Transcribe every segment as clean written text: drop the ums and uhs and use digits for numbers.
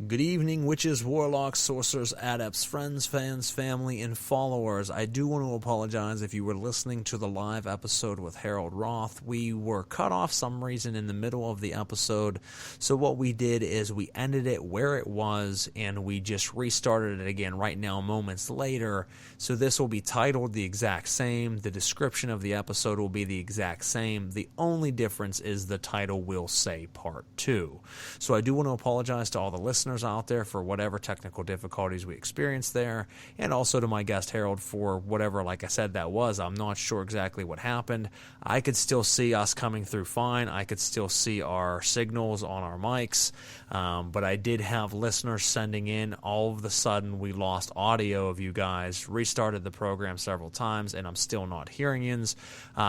Good evening, witches, warlocks, sorcerers, adepts, friends, fans, family, and followers. I do want to apologize if you were listening to the live episode with Harold Roth. We were cut off some reason in the middle of the episode, so what we did is we ended it where it was, and we just restarted it again right now moments later. So this will be titled the exact same. The description of the episode will be the exact same. The only difference is the title will say Part 2. So I do want to apologize to all the listeners out there for whatever technical difficulties we experienced there, and also to my guest Harold for whatever, like I said, that was. I'm not sure exactly what happened. I could still see us coming through fine. I could still see our signals on our mics, but I did have listeners sending in. All of a sudden, we lost audio of you guys, restarted the program several times, and I'm still not hearing yous.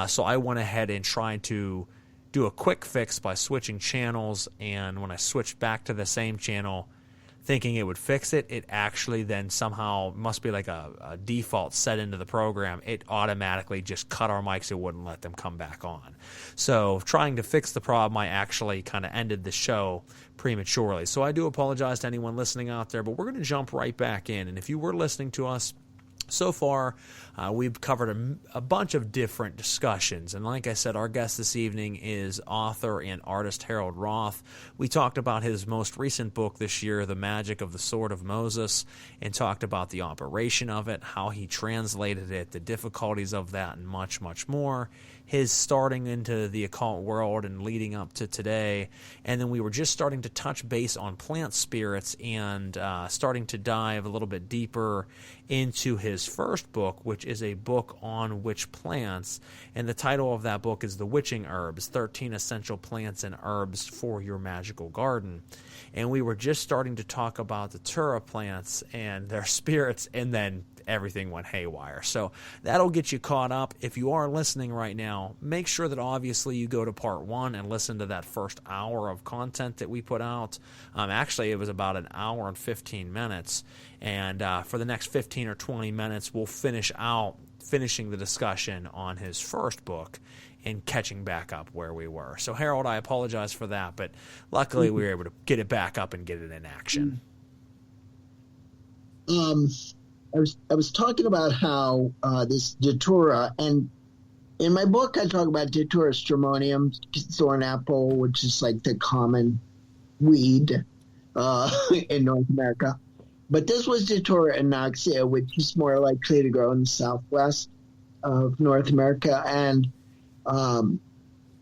So I went ahead and tried to do a quick fix by switching channels, and when I switched back to the same channel thinking it would fix it, it actually then somehow, must be like a default set into the program, it automatically just cut our mics. It wouldn't let them come back on. So trying to fix the problem, I actually kind of ended the show prematurely. So I do apologize to anyone listening out there, but we're going to jump right back in. And if you were listening to us so far, we've covered a bunch of different discussions. And like I said, our guest this evening is author and artist Harold Roth. We talked about his most recent book this year, The Magic of the Sword of Moses, and talked about the operation of it, how he translated it, the difficulties of that, and much, much more. His starting into the occult world and leading up to today. And then we were just starting to touch base on plant spirits and starting to dive a little bit deeper into his first book, which is a book on witch plants. And the title of that book is The Witching Herbs, 13 Essential Plants and Herbs for Your Magical Garden. And we were just starting to talk about the Tura plants and their spirits, and then everything went haywire. So that'll get you caught up. If you are listening right now, make sure that obviously you go to part 1 and listen to that first hour of content that we put out. Actually, it was about an hour and 15 minutes. And for the next 15 or 20 minutes, we'll finishing the discussion on his first book and catching back up where we were. So Harold, I apologize for that, but luckily we were able to get it back up and get it in action. I was talking about how this Datura, and in my book I talk about Datura stramonium, thorn apple, which is like the common weed in North America. But this was Datura anoxia, which is more likely to grow in the southwest of North America. And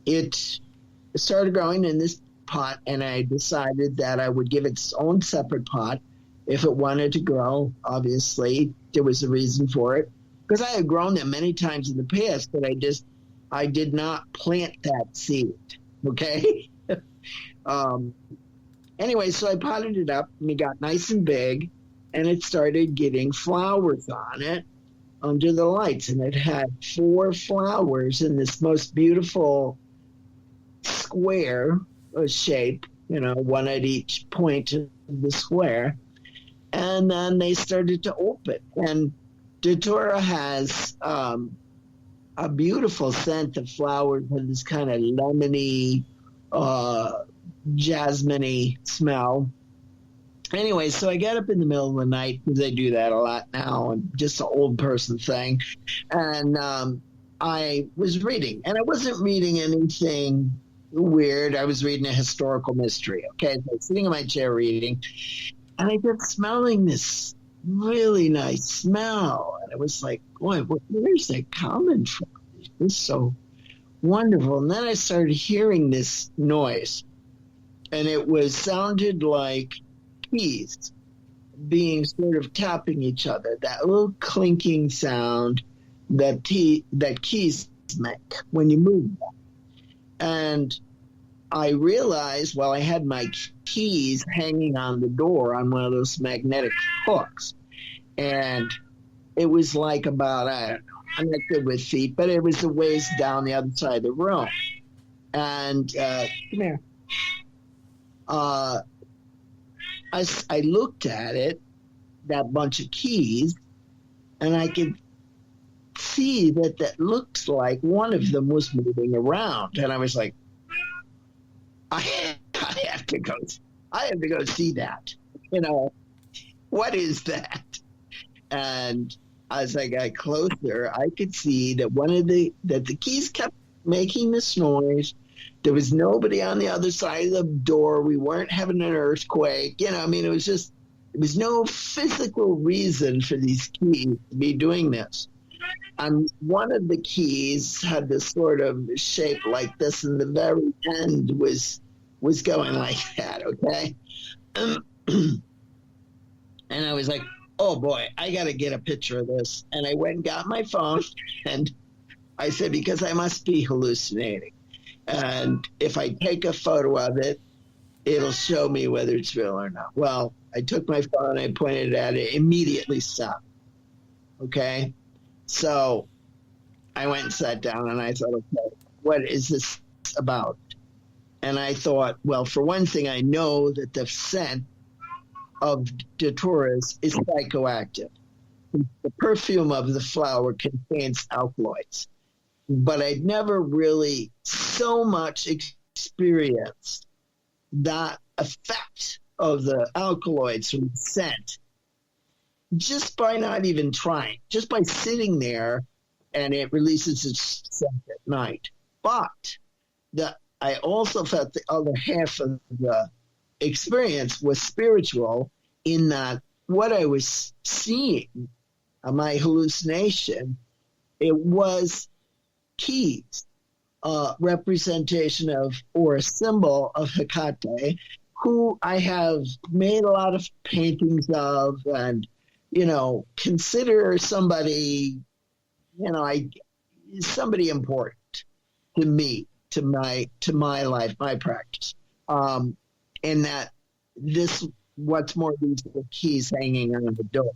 it started growing in this pot, and I decided that I would give it its own separate pot if it wanted to grow. Obviously, there was a reason for it, because I had grown them many times in the past, but I did not plant that seed. Okay. Anyway, so I potted it up, and it got nice and big, and it started getting flowers on it under the lights, and it had 4 flowers in this most beautiful square shape, one at each point of the square. And then they started to open. And Datura has a beautiful scent of flowers with this kind of lemony, jasmine-y smell. Anyway, so I got up in the middle of the night, because I do that a lot now, and just an old person thing. And I was reading, and I wasn't reading anything weird. I was reading a historical mystery. Okay, so I was sitting in my chair reading, and I kept smelling this really nice smell. And I was like, boy, where's that coming from? It was so wonderful. And then I started hearing this noise, and it sounded like keys being sort of tapping each other, that little clinking sound that keys make when you move them. And I realized, I had my keys hanging on the door on one of those magnetic hooks. And it was like about, I don't know, I'm not good with feet, but it was a ways down the other side of the room. And come here. I looked at it, that bunch of keys, and I could see that looks like one of them was moving around. And I was like, I have to go see that. you know, what is that? And as I got closer, I could see that that the keys kept making this noise. There was nobody on the other side of the door. We weren't having an earthquake. I mean, there was no physical reason for these keys to be doing this. And one of the keys had this sort of shape like this, and the very end was going like that, okay? And I was like, oh boy, I got to get a picture of this. And I went and got my phone, and I said, because I must be hallucinating. And if I take a photo of it, it'll show me whether it's real or not. Well, I took my phone, I pointed at it, immediately stopped. Okay? So I went and sat down, and I thought, okay, what is this about? And I thought, well, for one thing, I know that the scent of Daturas is psychoactive. The perfume of the flower contains alkaloids. But I'd never really so much experienced that effect of the alkaloids from the scent just by not even trying, just by sitting there, and it releases its scent at night. But I also felt the other half of the experience was spiritual, in that what I was seeing, my hallucination, it was keys, representation of, or a symbol of Hecate, who I have made a lot of paintings of, and consider somebody, somebody important to me, to my life, my practice, and that what's more, these are the keys hanging on the door.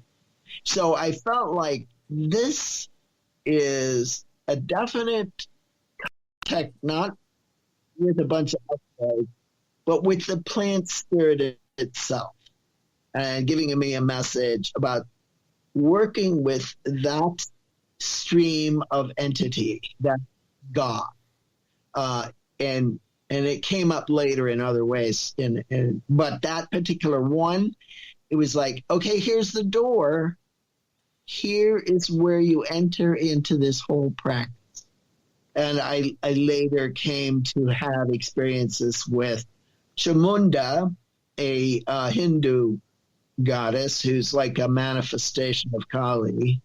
So I felt like this is a definite contact, not with a bunch of alcohol, but with the plant spirit itself, and giving me a message about working with that stream of entity, that God. And it came up later in other ways. But that particular one, it was like, okay, here's the door. Here is where you enter into this whole practice. And I later came to have experiences with Chamunda, a Hindu goddess who's like a manifestation of Kali.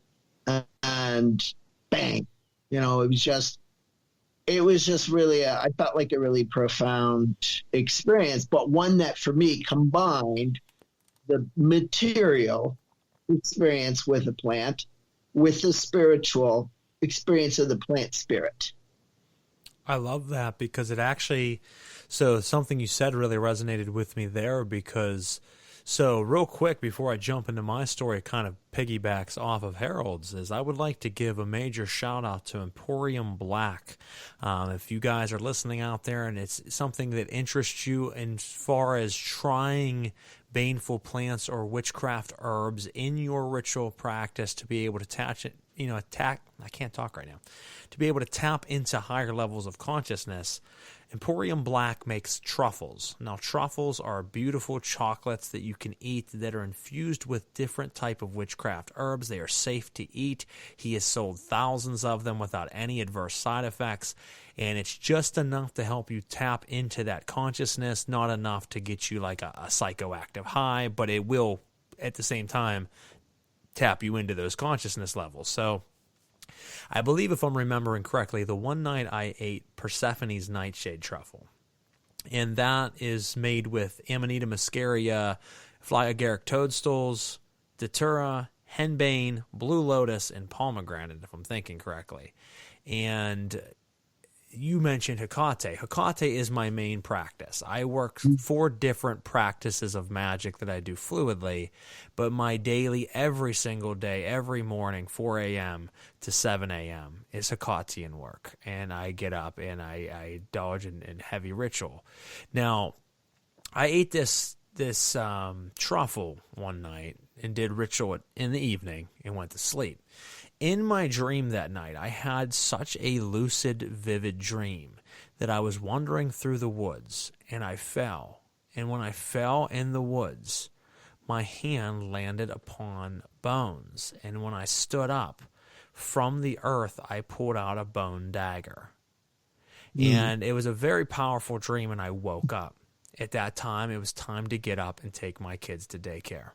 And bang, it was just really, I felt like a really profound experience, but one that for me combined the material experience with the plant with the spiritual experience of the plant spirit. I love that, because it actually, so something you said really resonated with me there, because, so real quick before I jump into my story, it kind of piggybacks off of Harold's, is I would like to give a major shout out to Emporium Black. If you guys are listening out there and it's something that interests you as far as trying baneful plants or witchcraft herbs in your ritual practice to be able to to be able to tap into higher levels of consciousness, Emporium Black makes truffles. Now, truffles are beautiful chocolates that you can eat that are infused with different type of witchcraft herbs. They are safe to eat. He has sold thousands of them without any adverse side effects, and it's just enough to help you tap into that consciousness, not enough to get you like a psychoactive high, but it will, at the same time, tap you into those consciousness levels. So I believe, if I'm remembering correctly, the one night I ate Persephone's Nightshade Truffle. And that is made with Amanita muscaria, fly agaric toadstools, datura, henbane, blue lotus, and pomegranate, if I'm thinking correctly. And you mentioned Hecate. Hecate is my main practice. I work 4 different practices of magic that I do fluidly, but my daily, every single day, every morning, 4 a.m. to 7 a.m. is Hecatean work. And I get up and I indulge in heavy ritual. Now, I ate this truffle one night and did ritual in the evening and went to sleep. In my dream that night, I had such a lucid, vivid dream that I was wandering through the woods, and I fell. And when I fell in the woods, my hand landed upon bones. And when I stood up from the earth, I pulled out a bone dagger. And it was a very powerful dream, and I woke up. At that time, it was time to get up and take my kids to daycare.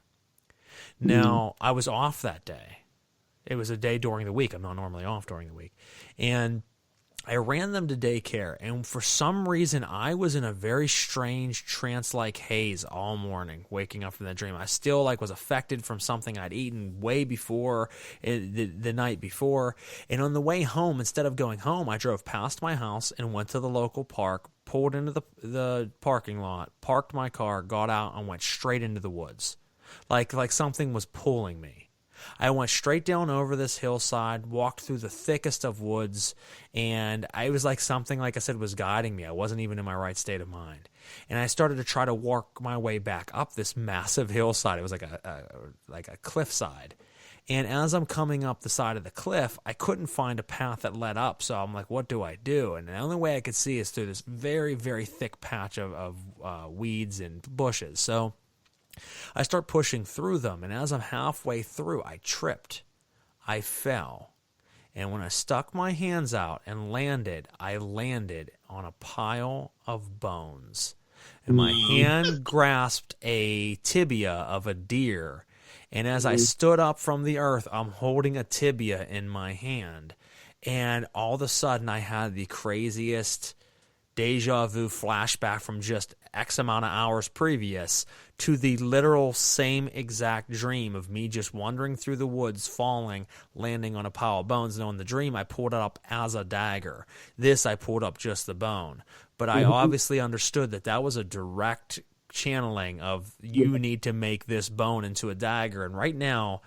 Now, I was off that day. It was a day during the week. I'm not normally off during the week. And I ran them to daycare, and for some reason, I was in a very strange trance-like haze all morning, waking up from that dream. I still was affected from something I'd eaten way before, the night before. And on the way home, instead of going home, I drove past my house and went to the local park, pulled into the parking lot, parked my car, got out, and went straight into the woods, like something was pulling me. I went straight down over this hillside, walked through the thickest of woods, and I was like something, like I said, was guiding me. I wasn't even in my right state of mind. And I started to try to work my way back up this massive hillside. It was like a cliffside. And as I'm coming up the side of the cliff, I couldn't find a path that led up. So I'm like, what do I do? And the only way I could see is through this very, very thick patch of weeds and bushes. So I start pushing through them, and as I'm halfway through, I tripped. I fell. And when I stuck my hands out and landed, I landed on a pile of bones. And my hand grasped a tibia of a deer. And as I stood up from the earth, I'm holding a tibia in my hand. And all of a sudden, I had the craziest deja vu flashback from just X amount of hours previous to the literal same exact dream of me just wandering through the woods, falling, landing on a pile of bones. Now in the dream, I pulled it up as a dagger. This, I pulled up just the bone. But I obviously understood that was a direct channeling of you need to make this bone into a dagger. And right now,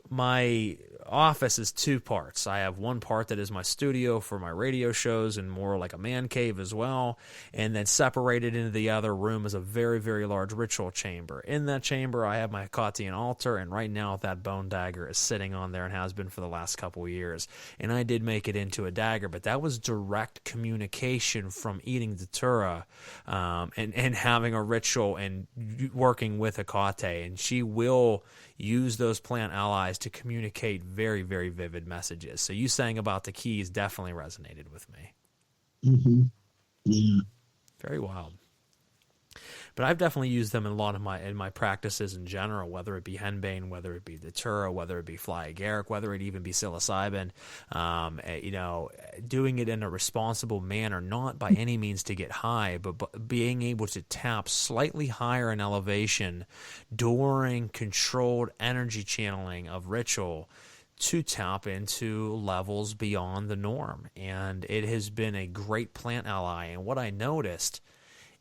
my office is two parts. I have one part that is my studio for my radio shows and more like a man cave as well, and then separated into the other room is a very, very large ritual chamber. In that chamber, I have my KOTN altar, and right now that bone dagger is sitting on there and has been for the last couple of years. And I did make it into a dagger, but that was direct communication from eating datura and having a ritual and working with a Kote, and she will use those plant allies to communicate very, very vivid messages. So you saying about the keys definitely resonated with me. Yeah. Very wild. But I've definitely used them in a lot of my practices in general, whether it be henbane, whether it be datura, whether it be fly agaric, whether it even be psilocybin. Doing it in a responsible manner, not by any means to get high, but being able to tap slightly higher in elevation during controlled energy channeling of ritual to tap into levels beyond the norm. And it has been a great plant ally. And what I noticed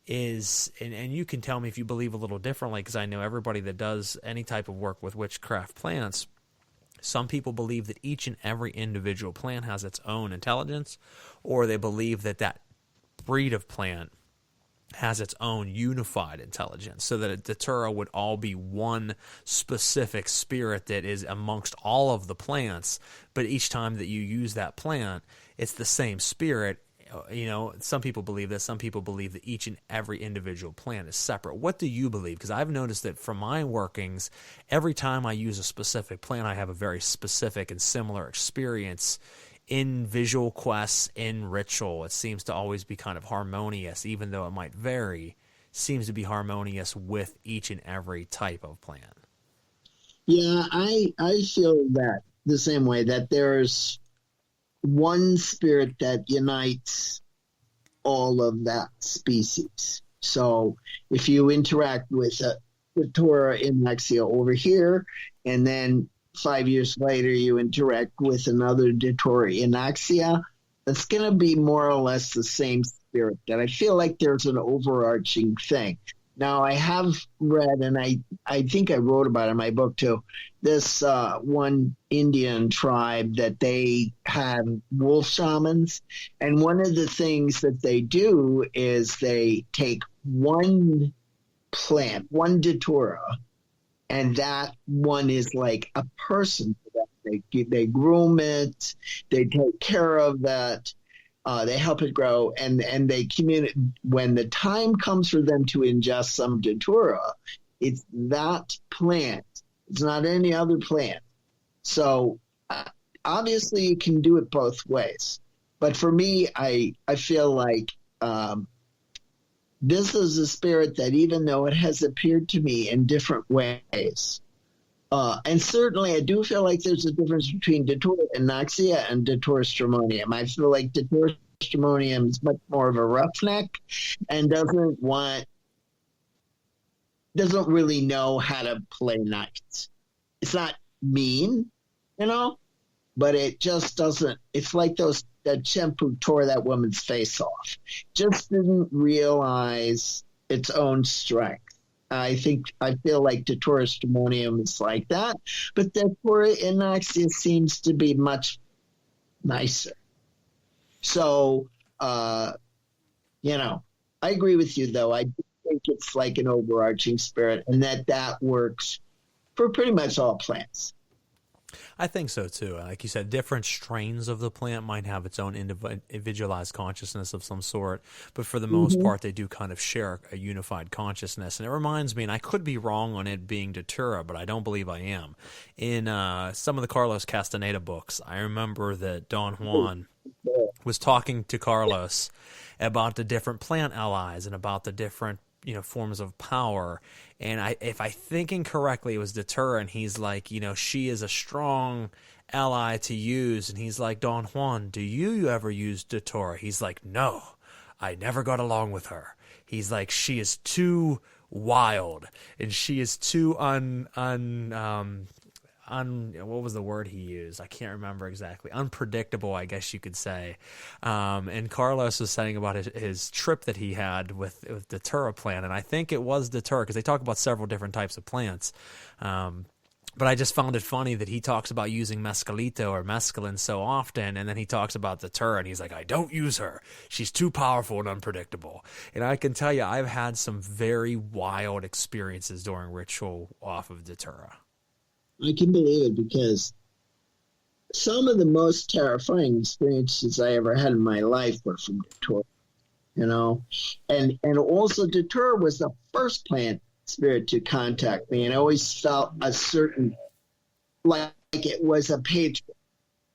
is, and you can tell me if you believe a little differently, because I know everybody that does any type of work with witchcraft plants, some people believe that each and every individual plant has its own intelligence, or they believe that breed of plant has its own unified intelligence, so that a datura would all be one specific spirit that is amongst all of the plants, but each time that you use that plant, it's the same spirit. Some people believe this. Some people believe that each and every individual plant is separate. What do you believe? Because I've noticed that from my workings, every time I use a specific plant, I have a very specific and similar experience in visual quests, in ritual. It seems to always be kind of harmonious, even though it might vary. Seems to be harmonious with each and every type of plant. Yeah, I feel that the same way, that there's one spirit that unites all of that species. So if you interact with a Datura Inaxia over here, and then 5 years later you interact with another Datura Inaxia, it's going to be more or less the same spirit. And I feel like there's an overarching thing. Now, I have read, and I think I wrote about it in my book too, this one Indian tribe that they have wolf shamans. And one of the things that they do is they take one plant, one datura, and that one is like a person for them. They groom it, they take care of that. They help it grow, and they communicate. When the time comes for them to ingest some datura, It's that plant. It's not any other plant. So obviously you can do it both ways. But for me, I feel like this is a spirit that, even though it has appeared to me in different ways, and certainly I do feel like there's a difference between Datura Inoxia and Datura stramonium. I feel like Datura stramonium is much more of a roughneck and doesn't really know how to play nice. It's not mean, but it just doesn't. It's like that chimp who tore that woman's face off. Just didn't realize its own strength. I feel like Datura stramonium is like that, but Datura inoxia seems to be much nicer. So, I agree with you, though. I think it's like an overarching spirit, and that works for pretty much all plants. I think so too. Like you said, different strains of the plant might have its own individualized consciousness of some sort, but for the most part, they do kind of share a unified consciousness. And it reminds me, and I could be wrong on it being Datura, but I don't believe I am. In some of the Carlos Castaneda books, I remember that Don Juan was talking to Carlos about the different plant allies and about the different forms of power. And if I thinking correctly, it was Datura, and he's like, she is a strong ally to use. And he's like, Don Juan, do you ever use Datura? He's like, no, I never got along with her. He's like, she is too wild, and she is too what was the word he used? I can't remember exactly. Unpredictable, I guess you could say. And Carlos was saying about his trip that he had with the Datura plant, and I think it was Datura because they talk about several different types of plants. But I just found it funny that he talks about using mescalito or mescaline so often, and then he talks about Datura, and he's like, I don't use her. She's too powerful and unpredictable. And I can tell you, I've had some very wild experiences during ritual off of Datura. I can believe it, because some of the most terrifying experiences I ever had in my life were from Datura, and also Datura was the first plant spirit to contact me, and I always felt a certain, like it was a patron.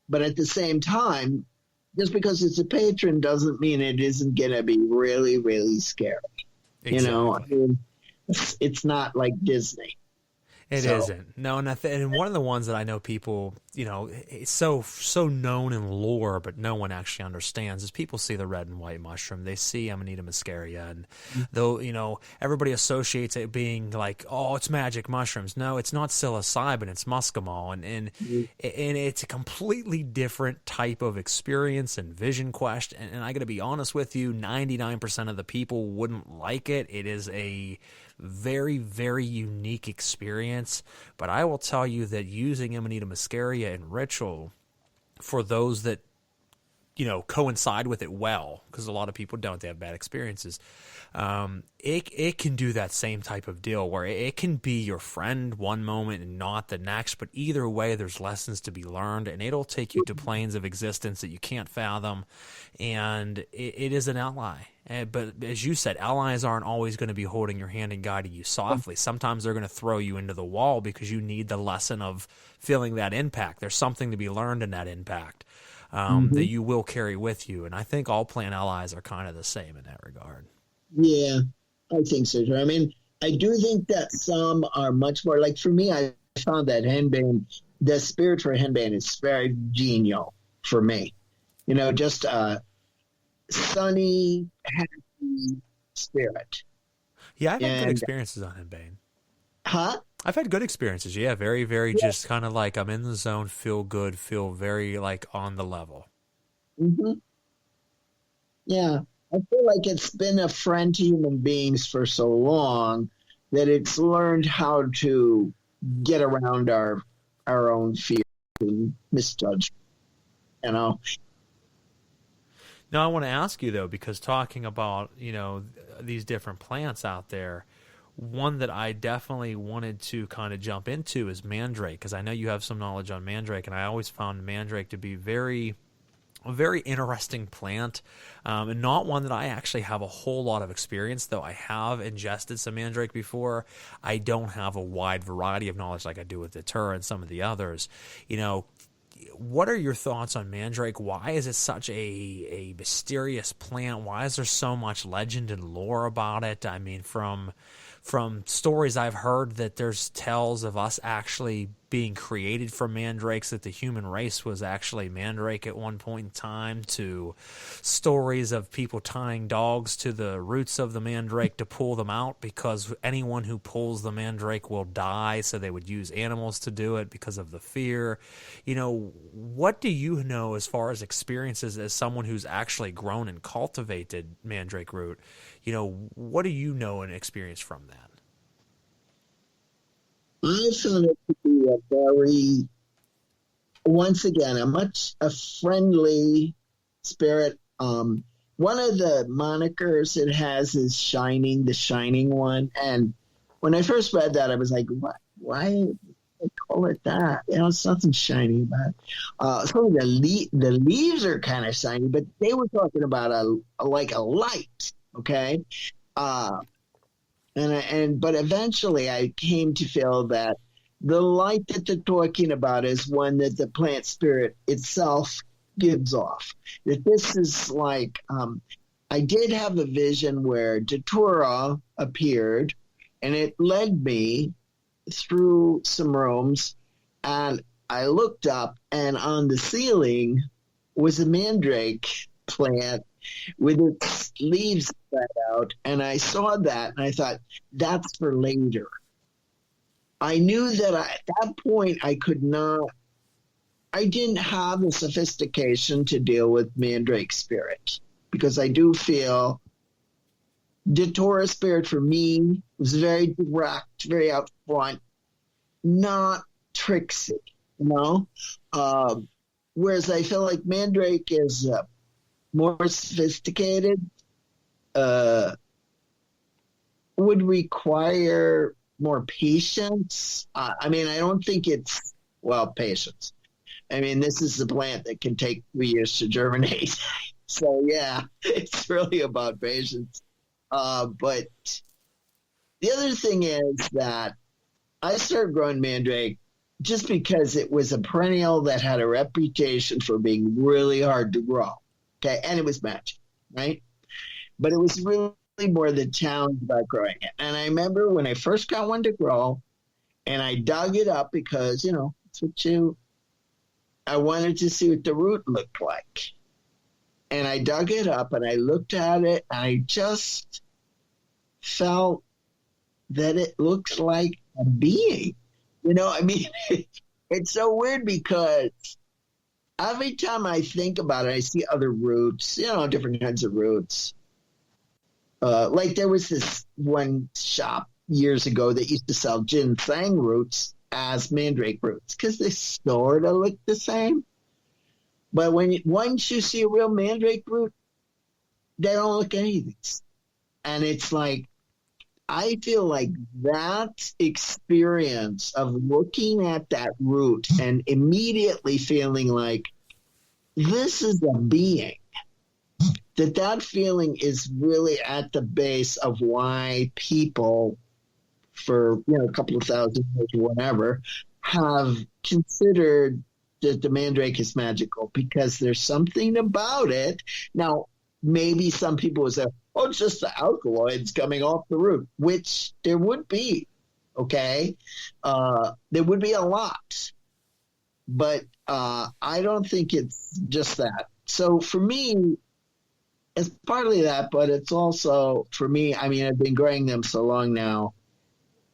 But at the same time, just because it's a patron doesn't mean it isn't going to be really, really scary. Exactly. It's not like Disney. It isn't. No, and one of the ones that I know people, it's so known in lore, but no one actually understands, is people see the red and white mushroom. They see Amanita muscaria, and though, everybody associates it being like, oh, it's magic mushrooms. No, it's not psilocybin, it's muscimol, and it's a completely different type of experience and vision quest. And I got to be honest with you, 99% of the people wouldn't like it. It is a very, very unique experience, but I will tell you that using Amanita muscaria in ritual, for those that coincide with it well, because a lot of people don't, they have bad experiences, it can do that same type of deal where it can be your friend one moment and not the next, but either way there's lessons to be learned, and it'll take you to planes of existence that you can't fathom, and it is an ally. But as you said, allies aren't always going to be holding your hand and guiding you softly. Sometimes they're going to throw you into the wall because you need the lesson of feeling that impact. There's something to be learned in that impact that you will carry with you. And I think all plant allies are kind of the same in that regard. Yeah, I think so too. I mean, I do think that some are much more, like for me, I found that henbane, the spirit for henbane is very genial for me. Just sunny, happy spirit. Yeah, I've had good experiences on henbane. Huh? I've had good experiences. Yeah, very, very just kind of like I'm in the zone, feel good, feel very like on the level. Yeah, I feel like it's been a friend to human beings for so long that it's learned how to get around our own fear and misjudgment. Now, I want to ask you, though, because talking about, these different plants out there, one that I definitely wanted to kind of jump into is mandrake, because I know you have some knowledge on mandrake, and I always found mandrake to be very a very interesting plant, and not one that I actually have a whole lot of experience, though I have ingested some mandrake before. I don't have a wide variety of knowledge like I do with datura and some of the others. What are your thoughts on mandrake? Why is it such a mysterious plant? Why is there so much legend and lore about it? I mean, from stories I've heard that there's tales of us actually being created from mandrakes, that the human race was actually mandrake at one point in time, to stories of people tying dogs to the roots of the mandrake to pull them out because anyone who pulls the mandrake will die, so they would use animals to do it because of the fear. What do you know as far as experiences as someone who's actually grown and cultivated mandrake root? What do you know and experience from that? I found it to be a very, once again, a friendly spirit. One of the monikers it has is Shining, the Shining one. And when I first read that, I was like, what? Why they call it that? It's nothing shiny about it. So the leaves are kind of shiny, but they were talking about a light, okay? But eventually I came to feel that the light that they're talking about is one that the plant spirit itself gives off. That this is like, I did have a vision where datura appeared, and it led me through some rooms, and I looked up, and on the ceiling was a mandrake plant with its leaves spread out, and I saw that, and I thought, that's for later. I knew that at that point I didn't have the sophistication to deal with mandrake spirit, because I do feel datura spirit for me was very direct, very out front, not tricksy, whereas I feel like mandrake is more sophisticated, would require more patience. I don't think it's, patience. This is a plant that can take 3 years to germinate. So, yeah, it's really about patience. But the other thing is that I started growing mandrake just because it was a perennial that had a reputation for being really hard to grow. Okay, and it was magic, right? But it was really more the challenge about growing it. And I remember when I first got one to grow, and I dug it up because, I wanted to see what the root looked like. And I dug it up, and I looked at it, and I just felt that it looks like a being. It's so weird because every time I think about it, I see other roots, different kinds of roots. Like there was this one shop years ago that used to sell ginseng roots as mandrake roots because they sort of look the same. But once you see a real mandrake root, they don't look anything. And it's like, I feel like that experience of looking at that root and immediately feeling like this is a being, that feeling is really at the base of why people for a couple of thousand years or whatever have considered that the mandrake is magical, because there's something about it. Now, maybe some people would say, it's just the alkaloids coming off the root, which there would be, okay? There would be a lot. But I don't think it's just that. So for me, it's partly that, but it's also, for me, I've been growing them so long now.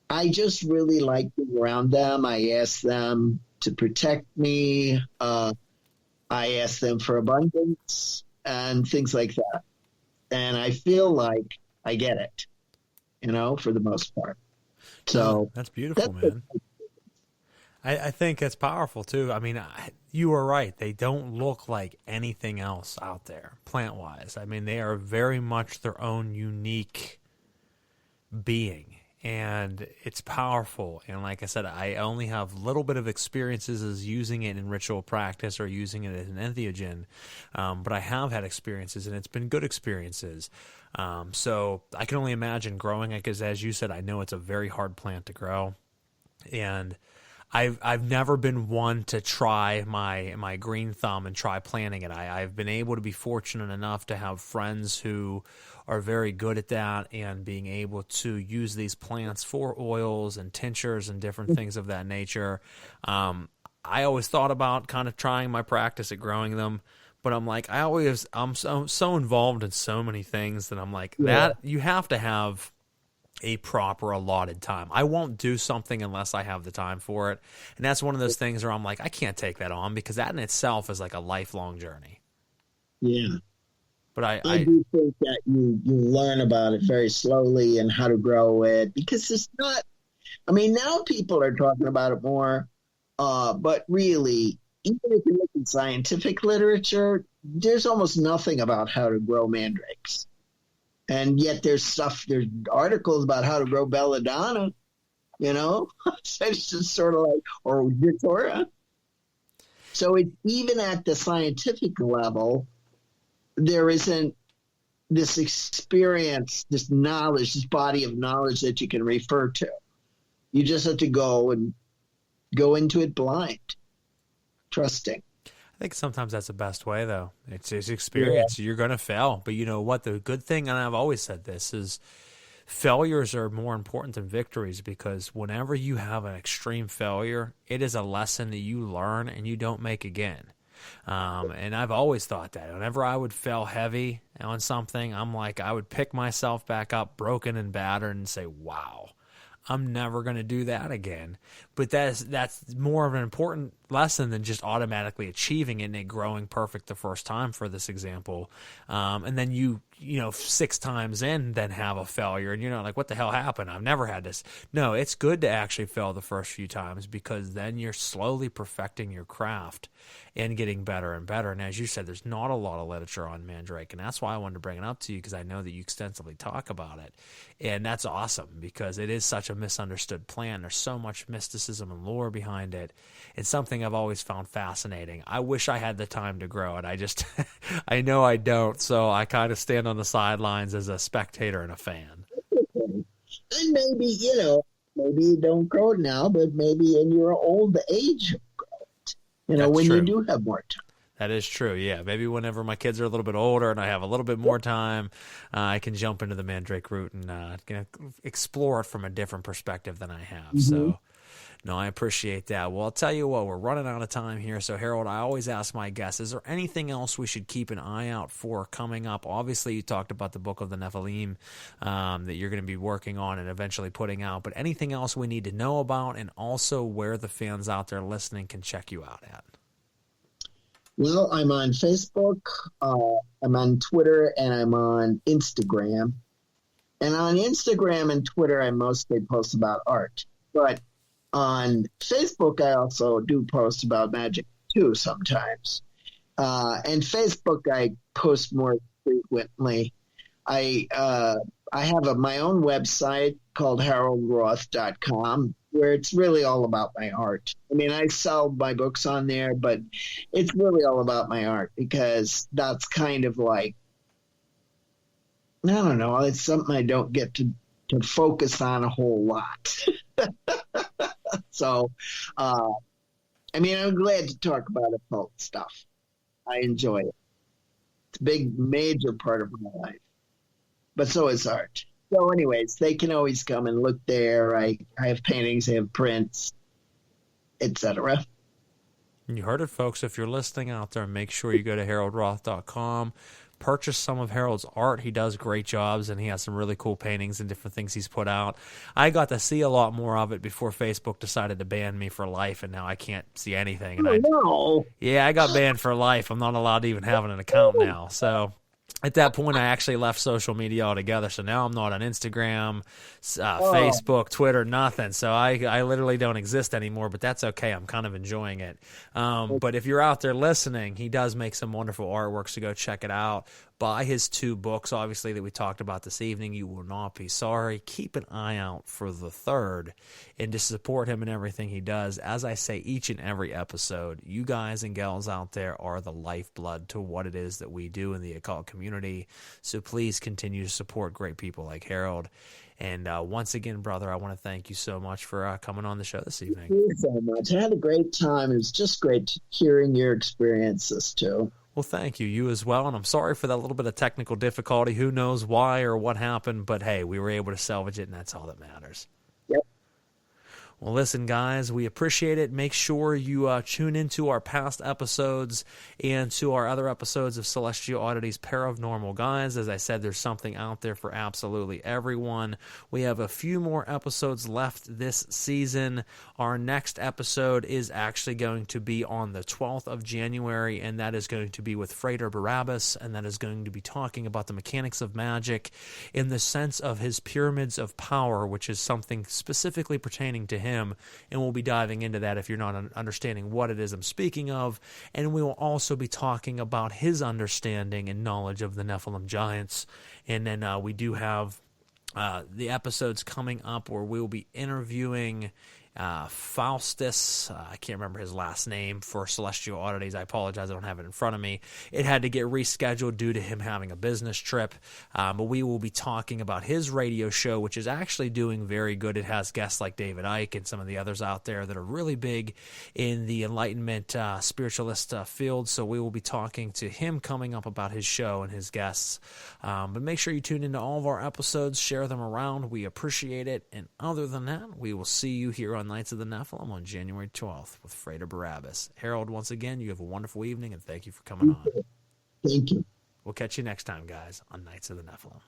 I just really like being around them. I ask them to protect me. I ask them for abundance and things like that. And I feel like I get it, for the most part. So that's beautiful, man. I think it's powerful too. You are right. They don't look like anything else out there, plant-wise. They are very much their own unique being. and it's powerful. And like I said, I only have a little bit of experiences as using it in ritual practice or using it as an entheogen, but I have had experiences, and it's been good experiences. So I can only imagine growing it, because as you said, I know it's a very hard plant to grow, and I've never been one to try my green thumb and try planting it. I've been able to be fortunate enough to have friends who are very good at that, and being able to use these plants for oils and tinctures and different things of that nature. I always thought about kind of trying my practice at growing them, but I'm like, I'm so involved in so many things that I'm like, that you have to have a proper allotted time. I won't do something unless I have the time for it. And that's one of those things where I'm like, I can't take that on, because that in itself is like a lifelong journey. Yeah. But I do think that you learn about it very slowly and how to grow it, because it's not, I mean, now people are talking about it more, but really, even if you look at scientific literature, there's almost nothing about how to grow mandrakes. And yet there's articles about how to grow belladonna, so it's just sort of like, or datura. So even at the scientific level, there isn't this experience, this knowledge, this body of knowledge that you can refer to. You just have to go into it blind, trusting. I think sometimes that's the best way, though. It's experience. Yeah. You're going to fail. But you know what? The good thing, and I've always said this, is failures are more important than victories, because whenever you have an extreme failure, it is a lesson that you learn and you don't make again. And I've always thought that. Whenever I would fail heavy on something, I'm like, I would pick myself back up broken and battered and say, wow, I'm never going to do that again. But that's more of an important lesson than just automatically achieving it and it growing perfect the first time, for this example. And then you 6 times in, then have a failure, and you're not like, what the hell happened? I've never had this. No, it's good to actually fail the first few times, because then you're slowly perfecting your craft and getting better and better. And as you said, there's not a lot of literature on mandrake, and that's why I wanted to bring it up to you, because I know that you extensively talk about it. And that's awesome, because it is such a misunderstood plant. There's so much mysticism and lore behind it. It's something I've always found fascinating. I wish I had the time to grow it. I just, I know I don't, so I kind of stand on the sidelines as a spectator and a fan. And maybe, maybe you don't grow it now, but maybe in your old age you'll grow it, when true. You do have more time. That is true, yeah. Maybe whenever my kids are a little bit older and I have a little bit more time, I can jump into the mandrake root and explore it from a different perspective than I have. Mm-hmm. So, no, I appreciate that. Well, I'll tell you what, we're running out of time here. So, Harold, I always ask my guests, is there anything else we should keep an eye out for coming up? Obviously, you talked about the Book of the Nephilim that you're going to be working on and eventually putting out. But anything else we need to know about, and also where the fans out there listening can check you out at? Well, I'm on Facebook, I'm on Twitter, and I'm on Instagram. And on Instagram and Twitter, I mostly post about art. But on Facebook, I also do post about magic, too, sometimes. And Facebook, I post more frequently. I have my own website called haroldroth.com, where it's really all about my art. I mean, I sell my books on there, but it's really all about my art, because that's kind of like, I don't know, it's something I don't get to focus on a whole lot. So, I'm glad to talk about occult stuff. I enjoy it. It's a big, major part of my life. But so is art. So anyways, they can always come and look there. I have paintings, I have prints, etc. You heard it, folks. If you're listening out there, make sure you go to haroldroth.com. Purchase some of Harold's art. He does great jobs, and he has some really cool paintings and different things he's put out. I got to see a lot more of it before Facebook decided to ban me for life, and now I can't see anything. And no. Yeah, I got banned for life. I'm not allowed to even have an account now. So at that point, I actually left social media altogether. So now I'm not on Instagram, Facebook, Twitter, nothing. So I literally don't exist anymore, but that's okay. I'm kind of enjoying it. But if you're out there listening, he does make some wonderful artwork, so go check it out. Buy his 2 books, obviously, that we talked about this evening. You will not be sorry. Keep an eye out for the 3rd, and to support him in everything he does. As I say each and every episode, you guys and gals out there are the lifeblood to what it is that we do in the occult community. So please continue to support great people like Harold. And once again, brother, I want to thank you so much for coming on the show this evening. Thank you so much. I had a great time. It was just great hearing your experiences, too. Well, thank you. You as well. And I'm sorry for that little bit of technical difficulty. Who knows why or what happened, but hey, we were able to salvage it, and that's all that matters. Yep. Well, listen, guys, we appreciate it. Make sure you tune into our past episodes and to our other episodes of Celestial Oddities Paranormal. Guys, as I said, there's something out there for absolutely everyone. We have a few more episodes left this season. Our next episode is actually going to be on the 12th of January, and that is going to be with Frater Barabbas, and that is going to be talking about the mechanics of magic in the sense of his pyramids of power, which is something specifically pertaining to him. And we'll be diving into that if you're not understanding what it is I'm speaking of. And we will also be talking about his understanding and knowledge of the Nephilim giants. And then we do have the episodes coming up where we will be interviewing Faustus, I can't remember his last name, for Celestial Oddities. I apologize, I don't have it in front of me. It had to get rescheduled due to him having a business trip, but we will be talking about his radio show, which is actually doing very good. It has guests like David Icke and some of the others out there that are really big in the Enlightenment spiritualist field, so we will be talking to him coming up about his show and his guests. But make sure you tune into all of our episodes, share them around. We appreciate it, and other than that, we will see you here on Knights of the Nephilim on January 12th with Frater Barabbas. Harold, once again, you have a wonderful evening, and thank you for coming on. Thank you. We'll catch you next time, guys, on Knights of the Nephilim.